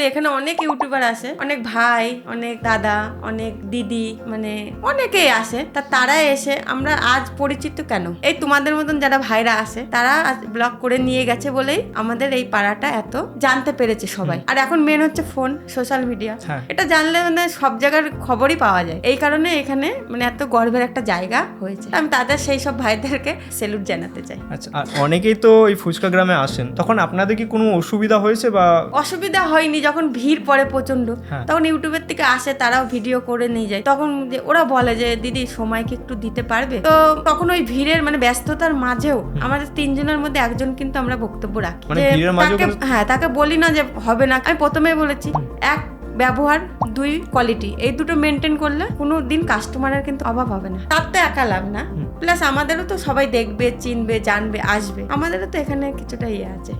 এখানে অনেক ইউটিউবার আসে, অনেক ভাই, অনেক দাদা, অনেক দিদি, মানে অনেকেই আসে। তারা এসে আমরা আজ পরিচিত কেন, এই তোমাদের মতন যারা ভাইরা আসে তারা ব্লগ করে নিয়ে গেছে বলেই আমাদের এই পাড়াটা এত জানতে পেরেছে সবাই। আর এখন মেন হচ্ছে ফোন, সোশ্যাল মিডিয়া, এটা জানলে মানে সব জায়গার খবরই পাওয়া যায়। এই কারণে এখানে মানে এত গর্বের একটা জায়গা হয়েছে। আমি তাদের সেই সব ভাইদেরকে স্যালুট জানাতে চাই। আচ্ছা, আর অনেকেই তো এই ফুচকা গ্রামে আসেন, তখন আপনাদের কি কোনো অসুবিধা হয়েছে? বা অসুবিধা হয়নি, যখন ভিড় পড়ে প্রচন্ড, তখন ইউটিউবের থেকে আসে, তারাও ভিডিও করে নিয়ে যায়। তখন যে ওরা বলে যে দিদি সময় কি একটু দিতে পারবে, তো তখন ওই ভিড়ের মানে ব্যস্ততার মাঝেও আমাদের তিনজনের মধ্যে একজন কিন্তু আমরা বক্তব্য রাখি, মানে তাকে বলি না যে হবে না। আমি প্রথমে বলেছি, এক ব্যবহার, দুই কোয়ালিটি, এই দুটো মেনটেন করলে কোনো দিন কাস্টমারের কিন্তু অভাব হবে না। তার তো একা লাভ না, প্লাস আমাদেরও তো সবাই দেখবে, চিনবে, জানবে, আসবে। আমাদেরও তো এখানে কিছুটা ইয়ে আছে।